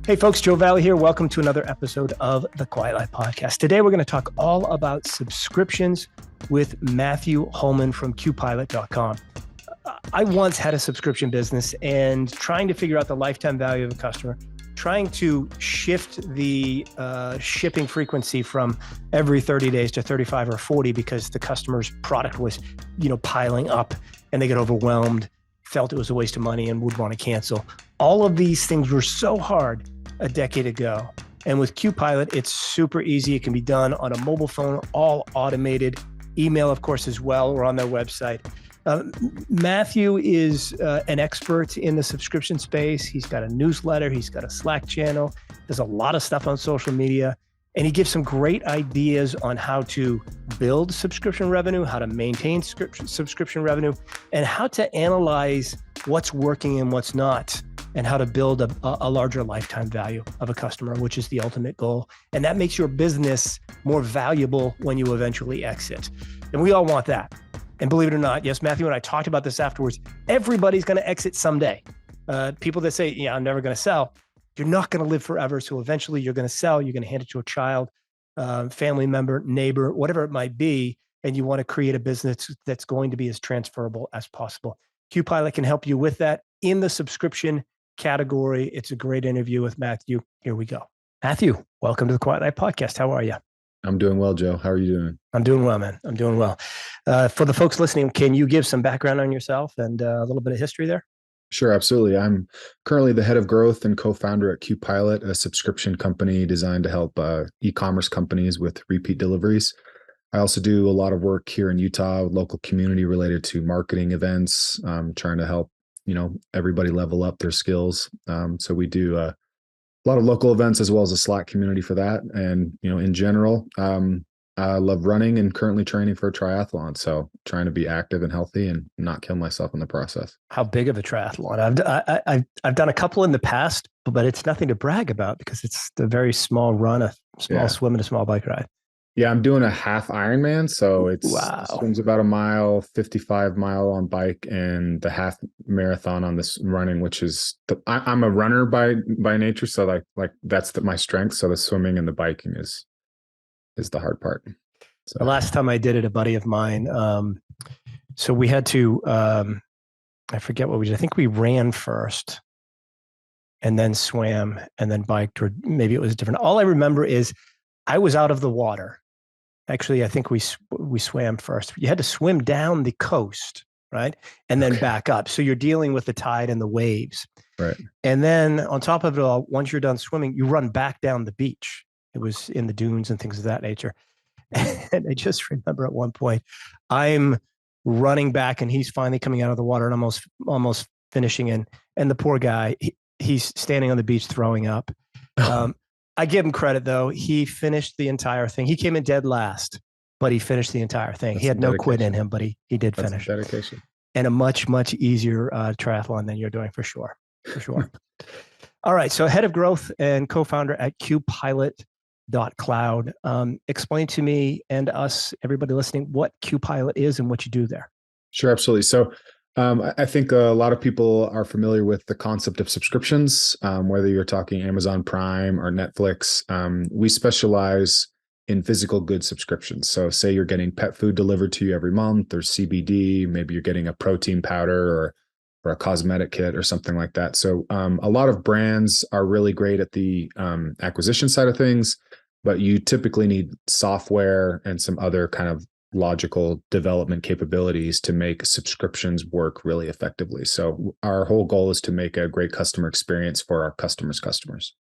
Hey folks, Joe Valley here. Welcome to another episode of the Quiet Life Podcast. Today we're going to talk all about subscriptions with Matthew Holman from QPilot.com. I once had a subscription business and trying to figure out the lifetime value of a customer, trying to shift the shipping frequency from every 30 days to 35 or 40 because the customer's product was, piling up and they get overwhelmed, felt it was a waste of money and would want to cancel. All of these things were so hard a decade ago. And with QPilot, it's super easy. It can be done on a mobile phone, all automated. Email, of course, as well. We're on their website. Matthew is an expert in the subscription space. He's got a newsletter. He's got a Slack channel. There's a lot of stuff on social media. And he gives some great ideas on how to build subscription revenue, how to maintain subscription revenue, and how to analyze what's working and what's not, and how to build a larger lifetime value of a customer, which is the ultimate goal. And that makes your business more valuable when you eventually exit. And we all want that. And believe it or not, yes, Matthew and I talked about this afterwards. Everybody's going to exit someday. People that say, I'm never going to sell. You're not going to live forever. So eventually you're going to sell. You're going to hand it to a child, family member, neighbor, whatever it might be. And you want to create a business that's going to be as transferable as possible. QPilot can help you with that in the subscription category. It's a great interview with Matthew. Here we go. Matthew, welcome to the Quiet Life Podcast. How are you? I'm doing well, Joe. How are you doing? I'm doing well, man. I'm doing well. For the folks listening, can you give some background on yourself and a little bit of history there? Sure, absolutely. I'm currently the head of growth and co-founder at QPilot, a subscription company designed to help e-commerce companies with repeat deliveries. I also do a lot of work here in Utah with local community related to marketing events, trying to help, everybody level up their skills. So we do a lot of local events as well as a Slack community for that. And, in general, I love running and currently training for a triathlon. So trying to be active and healthy and not kill myself in the process. How big of a triathlon? I've done a couple in the past, but it's nothing to brag about because it's a very small run, a small swim and a small bike ride. Yeah, I'm doing a half Ironman. So it's swims about a mile, 55 mile on bike, and the half marathon on this running, which is I'm a runner by nature. So like that's my strength. So the swimming and the biking is the hard part. So. The last time I did it, a buddy of mine, so we had to, I forget what we did. I think we ran first and then swam and then biked, or maybe it was different. All I remember is I was out of the water. Actually, I think we swam first. You had to swim down the coast, right? And then back up. So you're dealing with the tide and the waves. Right. And then on top of it all, once you're done swimming, you run back down the beach. It was in the dunes and things of that nature. And I just remember at one point, I'm running back and he's finally coming out of the water and almost finishing in. And the poor guy, he's standing on the beach throwing up. I give him credit though. He finished the entire thing. He came in dead last, but he finished the entire thing. That's he had no quit in him, but he did finish. Dedication. And a much, much easier triathlon than you're doing for sure. All right. So head of growth and co-founder at QPilot.cloud. Explain to me and us, everybody listening, what QPilot is and what you do there. Sure, absolutely. So I think a lot of people are familiar with the concept of subscriptions, whether you're talking Amazon Prime or Netflix. We specialize in physical goods subscriptions. So say you're getting pet food delivered to you every month, or CBD, maybe you're getting a protein powder or a cosmetic kit or something like that. So a lot of brands are really great at the acquisition side of things, but you typically need software and some other kind of logical development capabilities to make subscriptions work really effectively. So our whole goal is to make a great customer experience for our customers' customers.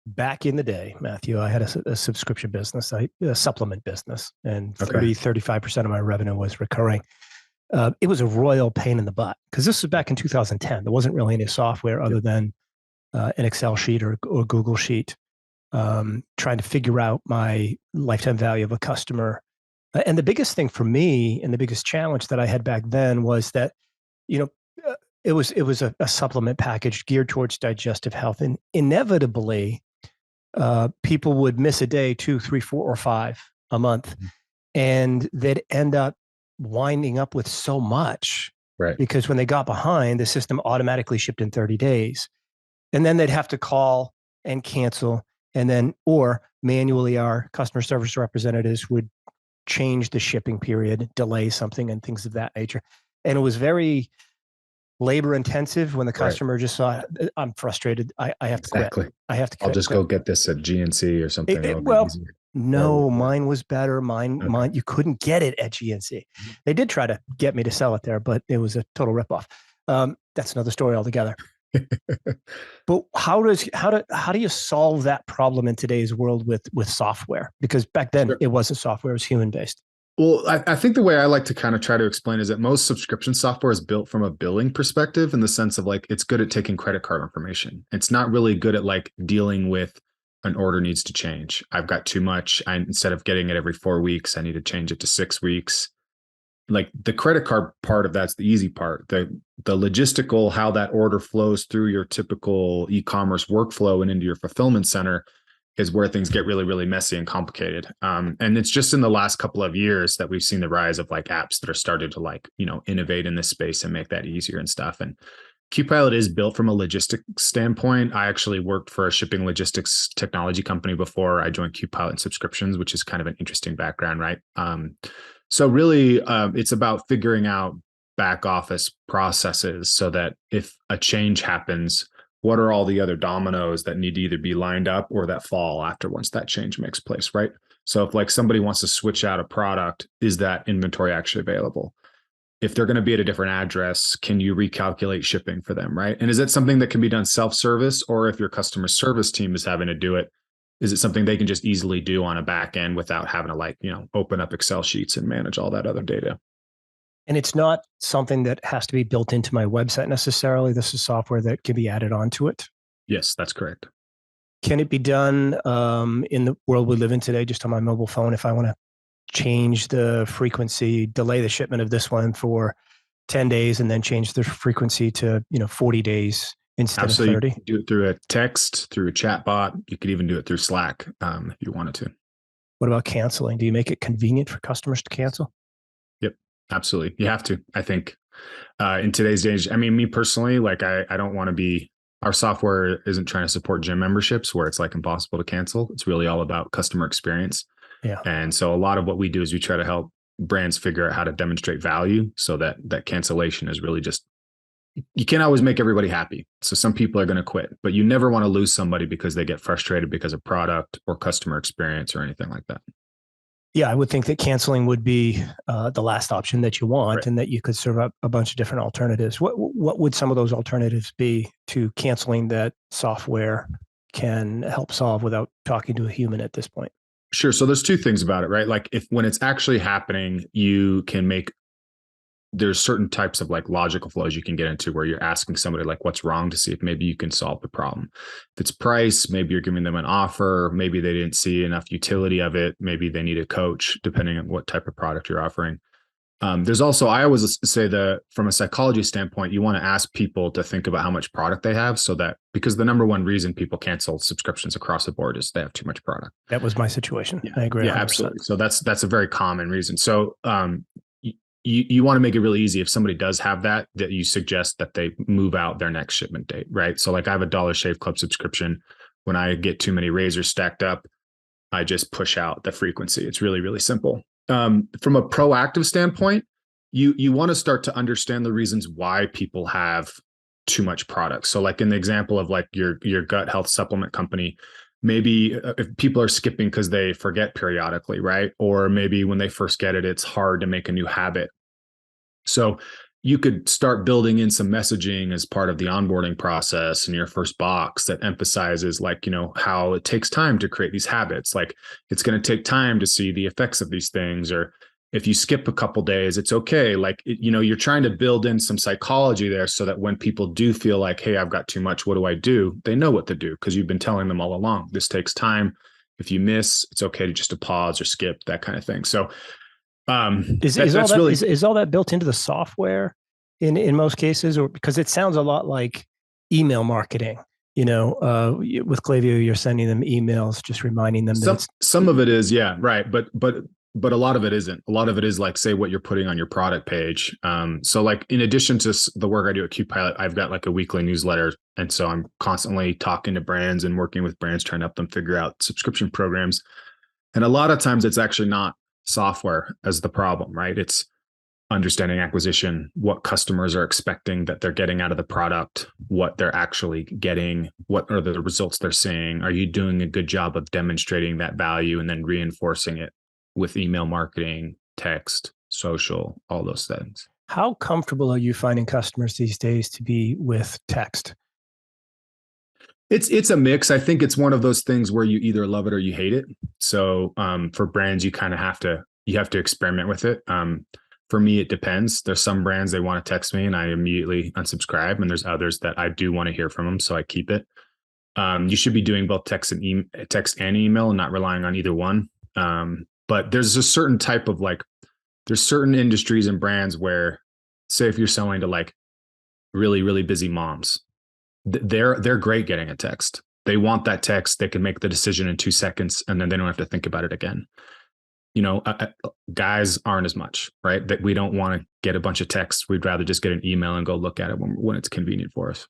Back in the day, Matthew, I had a subscription business, a supplement business, and 35% of my revenue was recurring. It was a royal pain in the butt because this was back in 2010. There wasn't really any software other than an Excel sheet or Google sheet, trying to figure out my lifetime value of a customer. And the biggest thing for me and the biggest challenge that I had back then was that, it was a supplement package geared towards digestive health. And inevitably, people would miss a day, 2, 3, 4, or 5 a month. And they'd end up winding up with so much, right? Because when they got behind, the system automatically shipped in 30 days. And then they'd have to call and cancel. And then, or manually, our customer service representatives would change the shipping period, delay something, and things of that nature. And it was very labor intensive when the Right. customer just saw, I'm frustrated. I have to quit. Exactly. I have to I'll quit. just go get this at GNC or something. It'll be Well, easier. Or no, mine was better. okay. You couldn't get it at GNC. They did try to get me to sell it there, but it was a total ripoff. That's another story altogether. But how do you solve that problem in today's world with software? Because back then Sure. it wasn't software; it was human based. Well, I think the way I like to kind of try to explain is that most subscription software is built from a billing perspective in the sense of like it's good at taking credit card information. It's not really good at like dealing with an order needs to change. I've got too much. Instead of getting it every 4 weeks, I need to change it to 6 weeks. Like the credit card part of that's the easy part. The logistical, how that order flows through your typical e-commerce workflow and into your fulfillment center is where things get really, really messy and complicated. And it's just in the last couple of years that we've seen the rise of like apps that are started to like, innovate in this space and make that easier and stuff. And QPilot is built from a logistics standpoint. I actually worked for a shipping logistics technology company before I joined QPilot and subscriptions, which is kind of an interesting background, right? So really, it's about figuring out back office processes so that if a change happens, what are all the other dominoes that need to either be lined up or that fall after once that change makes place, right? So if like somebody wants to switch out a product, is that inventory actually available? If they're going to be at a different address, can you recalculate shipping for them, right? And is it something that can be done self-service, or if your customer service team is having to do it, is it something they can just easily do on a back end without having to open up Excel sheets and manage all that other data? And it's not something that has to be built into my website necessarily. This is software that can be added onto it. Yes, that's correct. Can it be done in the world we live in today, just on my mobile phone? If I want to change the frequency, delay the shipment of this one for 10 days, and then change the frequency to 40 days instead Absolutely. of 30. You can do it through a text, through a chat bot. You could even do it through Slack if you wanted to. What about canceling? Do you make it convenient for customers to cancel? Yep, absolutely. You have to. I think in today's age, I mean, me personally, like I don't want to be, our software isn't trying to support gym memberships where it's like impossible to cancel. It's really all about customer experience. Yeah. And so a lot of what we do is we try to help brands figure out how to demonstrate value so that cancellation is really just, you can't always make everybody happy. So some people are going to quit, but you never want to lose somebody because they get frustrated because of product or customer experience or anything like that. Yeah, I would think that canceling would be the last option that you want, Right. and that you could serve up a bunch of different alternatives. What would some of those alternatives be to canceling that software can help solve without talking to a human at this point? Sure. So there's two things about it, right? Like when it's actually happening, you can make, there's certain types of like logical flows you can get into where you're asking somebody like what's wrong to see if maybe you can solve the problem. If it's price, maybe you're giving them an offer, maybe they didn't see enough utility of it, maybe they need a coach depending on what type of product you're offering. There's also, I always say that from a psychology standpoint, you want to ask people to think about how much product they have, so that, because the number one reason people cancel subscriptions across the board is they have too much product. That was my situation. Yeah. I agree. Yeah, 100%. absolutely. So that's a very common reason. So you want to make it really easy if somebody does have that you suggest that they move out their next shipment date, right? So like I have a Dollar Shave Club subscription. When I get too many razors stacked up, I just push out the frequency. It's really, really simple. From a proactive standpoint, you want to start to understand the reasons why people have too much product. So like in the example of like your gut health supplement company, maybe if people are skipping because they forget periodically, right? Or maybe when they first get it, it's hard to make a new habit. So you could start building in some messaging as part of the onboarding process in your first box that emphasizes like, how it takes time to create these habits. Like it's going to take time to see the effects of these things. Or if you skip a couple days, it's okay. Like, you're trying to build in some psychology there so that when people do feel like, hey, I've got too much, what do I do? They know what to do because you've been telling them all along. This takes time. If you miss, it's okay to just to pause or skip, that kind of thing. So is all that built into the software in most cases, or because it sounds a lot like email marketing? With Klaviyo, you're sending them emails, just reminding them some of it is, yeah, right. But but a lot of it isn't. A lot of it is like, say, what you're putting on your product page. So like in addition to the work I do at QPilot, I've got like a weekly newsletter. And so I'm constantly talking to brands and working with brands, trying to help them figure out subscription programs. And a lot of times it's actually not software as the problem, right? It's understanding acquisition, what customers are expecting that they're getting out of the product, what they're actually getting, what are the results they're seeing. Are you doing a good job of demonstrating that value and then reinforcing it with email marketing, text, social, all those things? How comfortable are you finding customers these days to be with text? It's a mix. I think it's one of those things where you either love it or you hate it. So for brands, you kind of have to experiment with it. For me, it depends. There's some brands they want to text me and I immediately unsubscribe, and there's others that I do want to hear from them, so I keep it. You should be doing both text and email, and not relying on either one. But there's a certain type of there's certain industries and brands where, say, if you're selling to like really, really busy moms, they're great getting a text. They want that text. They can make the decision in 2 seconds, and then they don't have to think about it again. Guys aren't as much, right? That we don't want to get a bunch of texts. We'd rather just get an email and go look at it when it's convenient for us.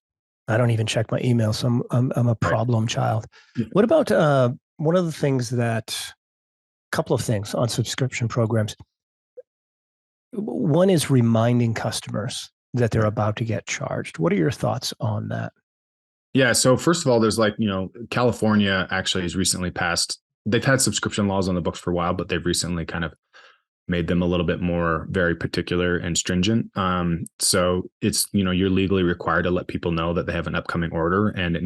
I don't even check my email, so I'm a problem child. Yeah. What about one of the things couple of things on subscription programs. One is reminding customers that they're about to get charged. What are your thoughts on that? Yeah. So first of all, there's California actually has recently passed. They've had subscription laws on the books for a while, but they've recently kind of made them a little bit more very particular and stringent. So it's, you're legally required to let people know that they have an upcoming order, and it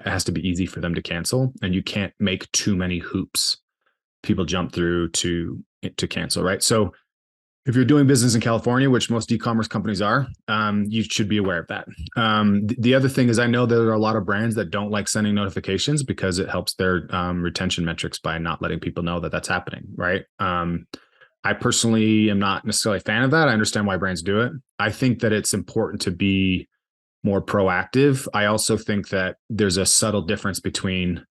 has to be easy for them to cancel. And you can't make too many hoops people jump through to cancel, right? So if you're doing business in California, which most e-commerce companies are, you should be aware of that. The other thing is, I know there are a lot of brands that don't like sending notifications because it helps their retention metrics by not letting people know that that's happening, right? I personally am not necessarily a fan of that. I understand why brands do it. I think that it's important to be more proactive. I also think that there's a subtle difference between,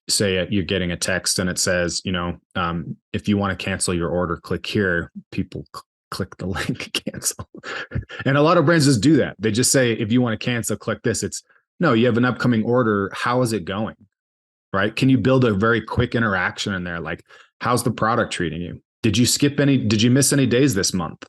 say, you're getting a text and it says, if you want to cancel your order, click here. People click the link, cancel. And a lot of brands just do that. They just say, if you want to cancel, click this. It's no, you have an upcoming order. How is it going? Right? Can you build a very quick interaction in there? Like, how's the product treating you? Did you miss any days this month?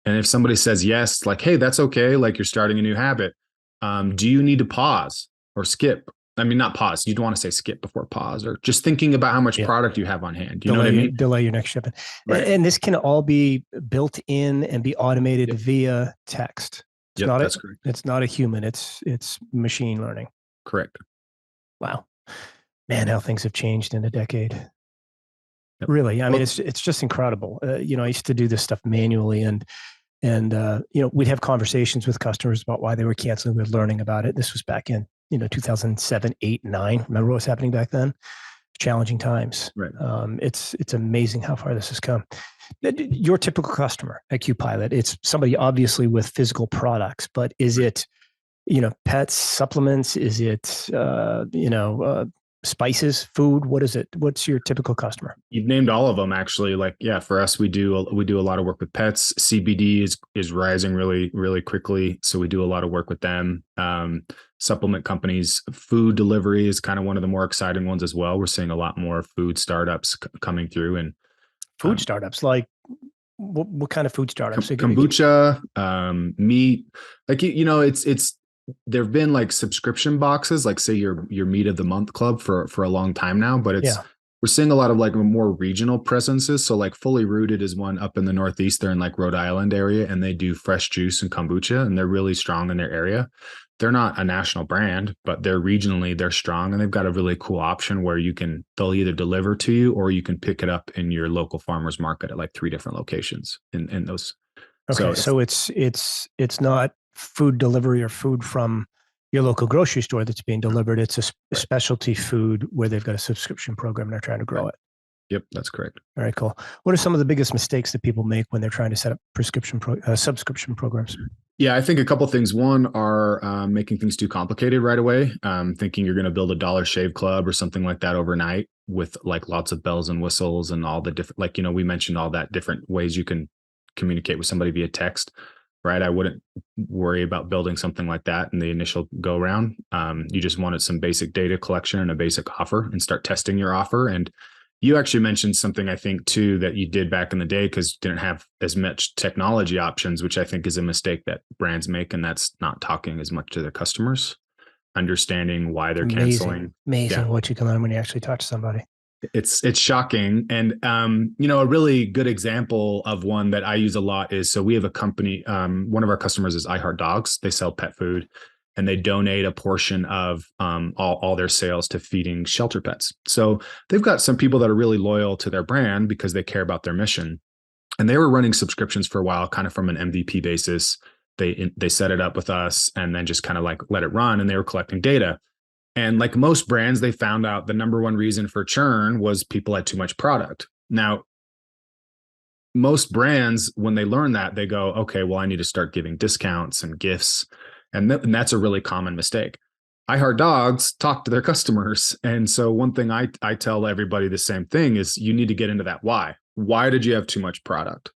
And if somebody says yes, like, hey, that's okay. Like, you're starting a new habit. Do you need to pause or skip? I mean, not pause. You don't want to say skip before pause, or just thinking about how much product you have on hand. You know what I mean? Delay your next shipment. Right. And this can all be built in and be automated via text. That's correct. It's not a human. It's machine learning. Correct. Wow. Man, how things have changed in a decade. Yep. Really. I mean, it's just incredible. I used to do this stuff manually, and we'd have conversations with customers about why they were canceling. We're learning about it. This was back in 2007, 8, 9. Remember what was happening back then? Challenging times. Right. It's amazing how far this has come. Your typical customer at QPilot, it's somebody obviously with physical products, but is it, pets, supplements? Is it, spices, food? What is it? What's your typical customer? You've named all of them, actually. For us, we do a lot of work with pets. CBD is rising really, really quickly, so we do a lot of work with them. Supplement companies, food delivery is kind of one of the more exciting ones as well. We're seeing a lot more food startups coming through. And food startups, like what kind of food startups? Kombucha, meat, it's there have been like subscription boxes, like say your meat of the month club for a long time now, but we're seeing a lot of like more regional presences. So like Fully Rooted is one up in the Northeast. They're in like Rhode Island area, and they do fresh juice and kombucha, and they're really strong in their area. They're not a national brand, but they're strong, and they've got a really cool option where they'll either deliver to you, or you can pick it up in your local farmer's market at like 3 different locations in those. Okay. So it's not food delivery or food from your local grocery store that's being delivered. It's a specialty food where they've got a subscription program and they're trying to grow it. Yep, that's correct. Very cool. What are some of the biggest mistakes that people make when they're trying to set up subscription programs? Yeah, I think a couple things. One are making things too complicated right away. Thinking you're going to build a Dollar Shave Club or something like that overnight with like lots of bells and whistles and all the different, like, we mentioned all that different ways you can communicate with somebody via text, right? I wouldn't worry about building something like that in the initial go round. You just wanted some basic data collection and a basic offer and start testing your offer. And you actually mentioned something, I think, too, that you did back in the day because you didn't have as much technology options, which I think is a mistake that brands make. And that's not talking as much to their customers, understanding why they're canceling. Amazing what you can learn when you actually talk to somebody. It's shocking. And, a really good example of one that I use a lot is, so we have a company, one of our customers is I Heart Dogs. They sell pet food and they donate a portion of all their sales to feeding shelter pets. So they've got some people that are really loyal to their brand because they care about their mission. And they were running subscriptions for a while, kind of from an MVP basis. They set it up with us and then just kind of like let it run, and they were collecting data. And like most brands, they found out the number one reason for churn was people had too much product. Now, most brands, when they learn that, they go, okay, well, I need to start giving discounts and gifts. And that's a really common mistake. I Heart Dogs talk to their customers. And so one thing I tell everybody the same thing is you need to get into that why. Why did you have too much product?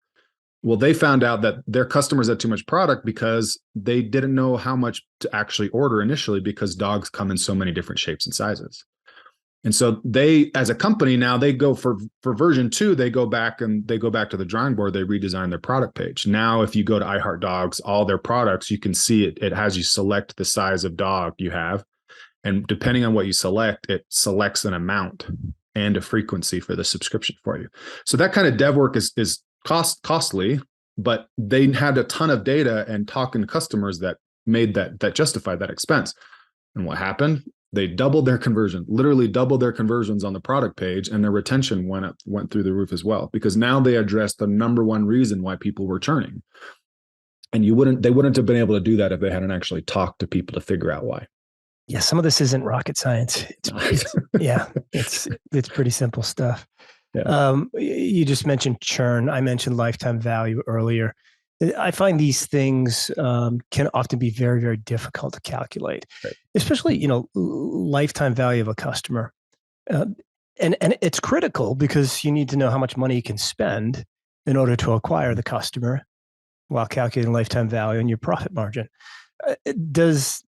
Well, they found out that their customers had too much product because they didn't know how much to actually order initially because dogs come in so many different shapes and sizes. And so they, as a company, now they go for version 2, they go back to the drawing board, they redesign their product page. Now, if you go to I Heart Dogs, all their products, you can see it has you select the size of dog you have. And depending on what you select, it selects an amount and a frequency for the subscription for you. So that kind of dev work is costly, but they had a ton of data and talking to customers that made that justified that expense. And what happened? They doubled their conversion, literally doubled their conversions on the product page, and their retention went through the roof as well, because now they addressed the number one reason why people were churning. And they wouldn't have been able to do that if they hadn't actually talked to people to figure out why. Yeah, some of this isn't rocket science. It's pretty simple stuff. Yeah. You just mentioned churn. I mentioned lifetime value earlier. I find these things can often be very, very difficult to calculate, right? Especially, lifetime value of a customer. And it's critical because you need to know how much money you can spend in order to acquire the customer while calculating lifetime value and your profit margin. Does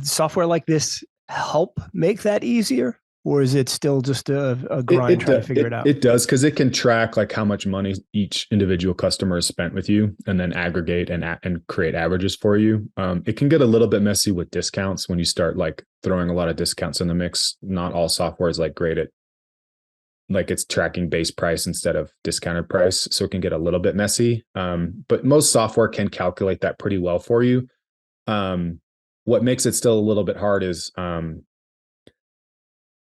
software like this help make that easier? Or is it still just a grind trying to figure it out? It does, because it can track like how much money each individual customer has spent with you, and then aggregate and create averages for you. It can get a little bit messy with discounts when you start like throwing a lot of discounts in the mix. Not all software is like great at, like, it's tracking base price instead of discounted price, so it can get a little bit messy. But most software can calculate that pretty well for you. What makes it still a little bit hard is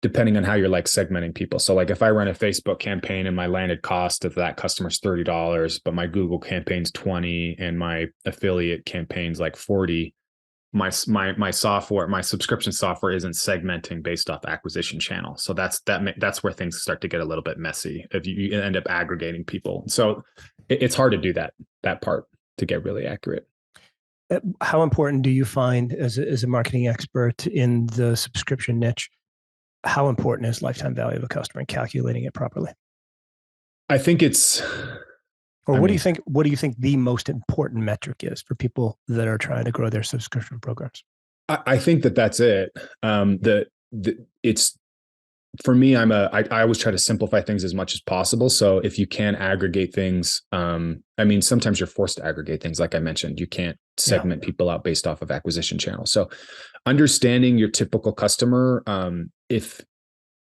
depending on how you're like segmenting people. So like if I run a Facebook campaign and my landed cost of that customer is $30, but my Google campaign's $20 and my affiliate campaign's like $40, my software, my subscription software isn't segmenting based off acquisition channel. So that's where things start to get a little bit messy if you end up aggregating people. So it's hard to do that part to get really accurate. How important do you find as a marketing expert in the subscription niche? How important is lifetime value of a customer and calculating it properly? I think it's, what do you think the most important metric is for people that are trying to grow their subscription programs? I think that's it. It's, for me, I always try to simplify things as much as possible. So if you can aggregate things, sometimes you're forced to aggregate things. Like I mentioned, you can't segment people out based off of acquisition channels. So understanding your typical customer,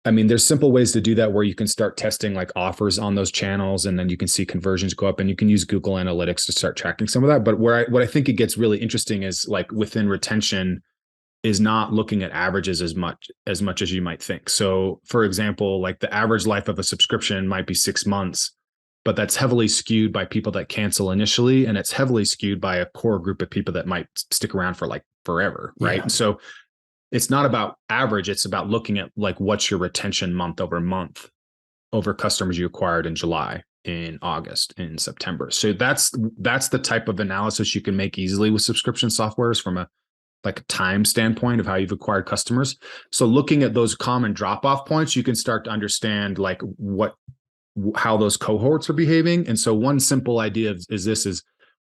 there's simple ways to do that where you can start testing like offers on those channels, and then you can see conversions go up, and you can use Google Analytics to start tracking some of that. But what I think it gets really interesting is like within retention is not looking at averages as much as you might think. So for example, like the average life of a subscription might be 6 months, but that's heavily skewed by people that cancel initially. And it's heavily skewed by a core group of people that might stick around for like forever. Right. Yeah. So it's not about average. It's about looking at like, what's your retention month over customers you acquired in July. in August, in September. So that's the type of analysis you can make easily with subscription softwares from a time standpoint of how you've acquired customers. So looking at those common drop-off points, you can start to understand how those cohorts are behaving. And so one simple idea is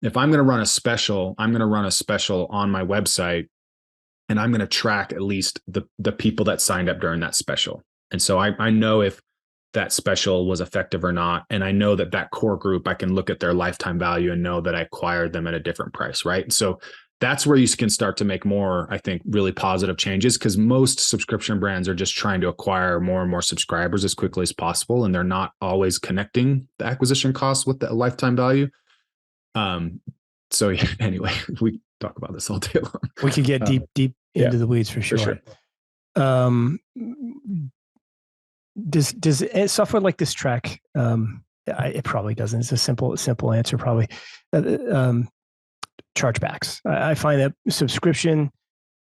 if I'm going to run a special, I'm going to run a special on my website, and I'm going to track at least the people that signed up during that special. And so I know if that special was effective or not. And I know that core group, I can look at their lifetime value and know that I acquired them at a different price, right? So that's where you can start to make more, I think, really positive changes, because most subscription brands are just trying to acquire more and more subscribers as quickly as possible. And they're not always connecting the acquisition costs with the lifetime value. So yeah, anyway, we talk about this all day long. We could get deep into the weeds for sure. Does software like this track? It probably doesn't. It's a simple answer, probably. Chargebacks. I find that subscription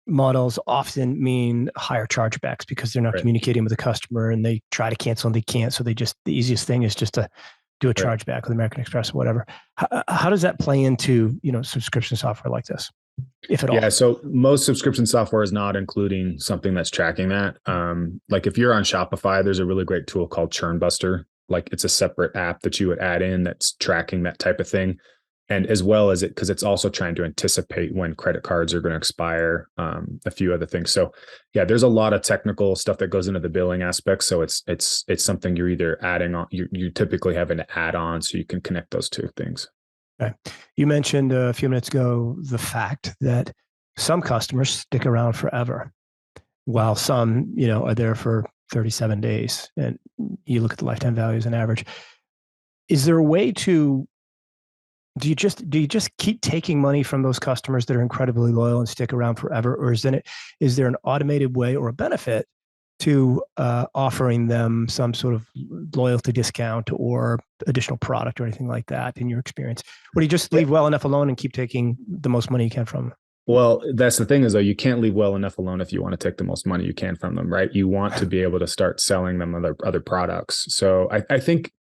models often mean higher chargebacks because they're not communicating with the customer, and they try to cancel and they can't. So the easiest thing is just to do a chargeback with American Express or whatever. How does that play into, subscription software like this, if at all? Yeah. So most subscription software is not including something that's tracking that. Like if you're on Shopify, there's a really great tool called Churn Buster. Like it's a separate app that you would add in that's tracking that type of thing. And as well as because it's also trying to anticipate when credit cards are going to expire, a few other things. So yeah, there's a lot of technical stuff that goes into the billing aspect. So it's something you're either adding on, you typically have an add-on so you can connect those two things. Okay. You mentioned a few minutes ago the fact that some customers stick around forever, while some, are there for 37 days, and you look at the lifetime values on average. Is there a way to do you just keep taking money from those customers that are incredibly loyal and stick around forever, or is there an automated way or a benefit to offering them some sort of loyalty discount or additional product or anything like that in your experience? Or do you just leave well enough alone and keep taking the most money you can from them? Well, that's the thing is, though, you can't leave well enough alone if you want to take the most money you can from them, right? You want to be able to start selling them other products. So I think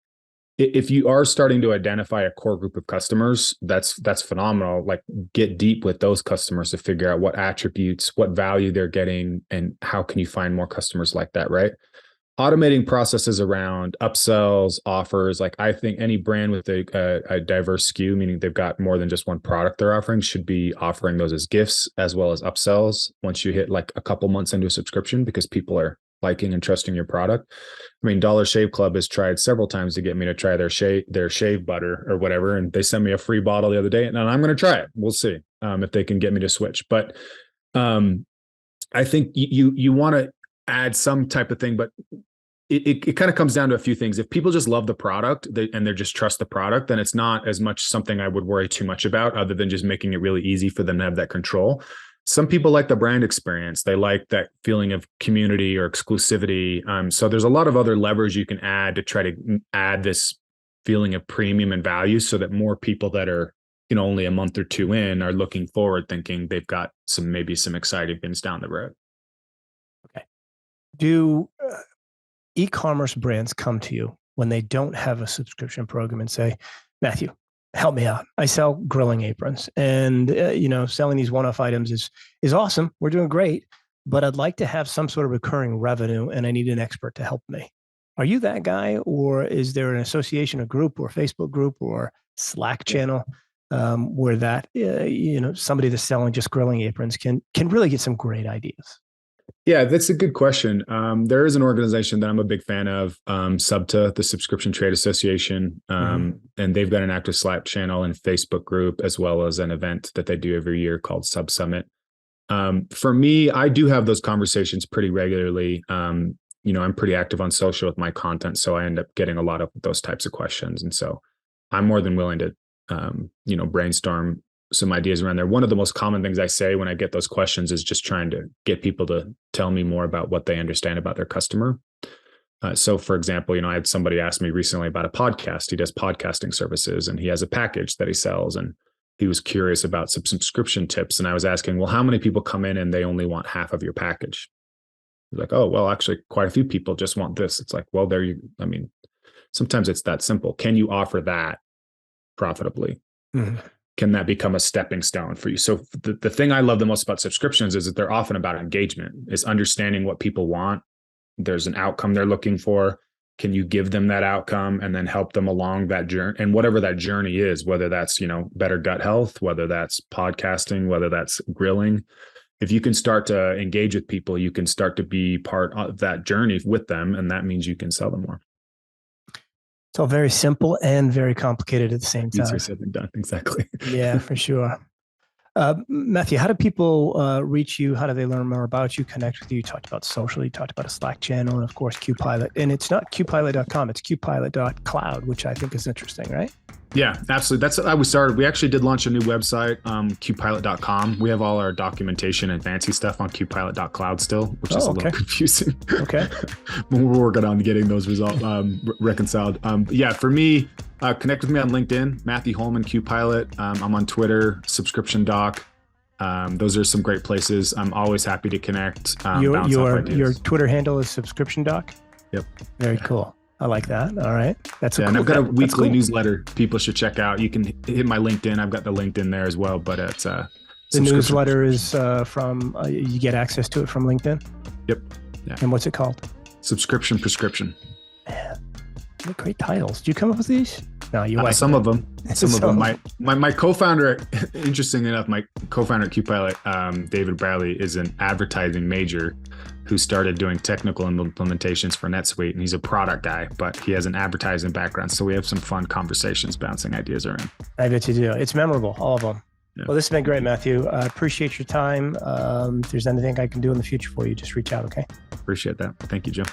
if you are starting to identify a core group of customers, that's phenomenal. Like get deep with those customers to figure out what attributes, what value they're getting, and how can you find more customers like that, right? Automating processes around upsells, offers. Like I think any brand with a diverse SKU, meaning they've got more than just one product they're offering, should be offering those as gifts as well as upsells once you hit like a couple months into a subscription, because people are liking and trusting your product. I mean, Dollar Shave Club has tried several times to get me to try their shave butter or whatever, and they sent me a free bottle the other day, and I'm going to try it. We'll see if they can get me to switch. But I think you want to add some type of thing, but it kind of comes down to a few things. If people just love the product and they just trust the product, then it's not as much something I would worry too much about, other than just making it really easy for them to have that control. Some people like the brand experience. They like that feeling of community or exclusivity. So there's a lot of other levers you can add to try to add this feeling of premium and value, so that more people that are, only a month or two in are looking forward, thinking they've got maybe some exciting things down the road. Okay. Do e-commerce brands come to you when they don't have a subscription program and say, Matthew, help me out. I sell grilling aprons, and selling these one-off items is awesome. We're doing great, but I'd like to have some sort of recurring revenue, and I need an expert to help me. Are you that guy, or is there an association, a group, or Facebook group, or Slack channel where that somebody that's selling just grilling aprons can really get some great ideas? Yeah, that's a good question. There is an organization that I'm a big fan of, SUBTA, the Subscription Trade Association, and they've got an active Slack channel and Facebook group, as well as an event that they do every year called Sub Summit. For me, I do have those conversations pretty regularly. I'm pretty active on social with my content, so I end up getting a lot of those types of questions, and so I'm more than willing to, brainstorm some ideas around there. One of the most common things I say when I get those questions is just trying to get people to tell me more about what they understand about their customer. So for example, I had somebody ask me recently about a podcast. He does podcasting services, and he has a package that he sells, and he was curious about some subscription tips. And I was asking, well, how many people come in and they only want half of your package? He's like, oh, well, actually quite a few people just want this. It's like, well, Sometimes it's that simple. Can you offer that profitably? Mhm. Can that become a stepping stone for you? So the thing I love the most about subscriptions is that they're often about engagement, is understanding what people want. There's an outcome they're looking for. Can you give them that outcome and then help them along that journey? And whatever that journey is, whether that's, better gut health, whether that's podcasting, whether that's grilling, if you can start to engage with people, you can start to be part of that journey with them. And that means you can sell them more. It's all very simple and very complicated at the same time. Easier said than done. Exactly. Yeah, for sure. Matthew, how do people reach you? How do they learn more about you, connect with you? You talked about social, you talked about a Slack channel, and of course, QPilot. And it's not QPilot.com, it's QPilot.cloud, which I think is interesting, right? Yeah, absolutely. That's how we started. We actually did launch a new website, QPilot.com. We have all our documentation and fancy stuff on QPilot.cloud still, which is a little confusing. Okay. We're working on getting those results reconciled. Yeah, for me, connect with me on LinkedIn, Matthew Holman, QPilot. I'm on Twitter, Subscription Doc. Those are some great places. I'm always happy to connect. Your Twitter handle is Subscription Doc? Yep. Very cool. I like that. All right. That's and I've got a weekly newsletter people should check out. You can hit my LinkedIn. I've got the LinkedIn there as well, but it's the newsletter is from you get access to it from LinkedIn. Yep. Yeah. And what's it called? Subscription Prescription. Man, what great titles. Do you come up with these? No, you like some of them. Some of them. My co-founder, interestingly enough, my co-founder at QPilot, David Bradley, is an advertising major who started doing technical implementations for NetSuite, and he's a product guy, but he has an advertising background. So we have some fun conversations bouncing ideas around. I bet you do. It's memorable, all of them. Yeah. Well, this has been great, Matthew. I appreciate your time. If there's anything I can do in the future for you, just reach out, okay? Appreciate that. Thank you, Joe.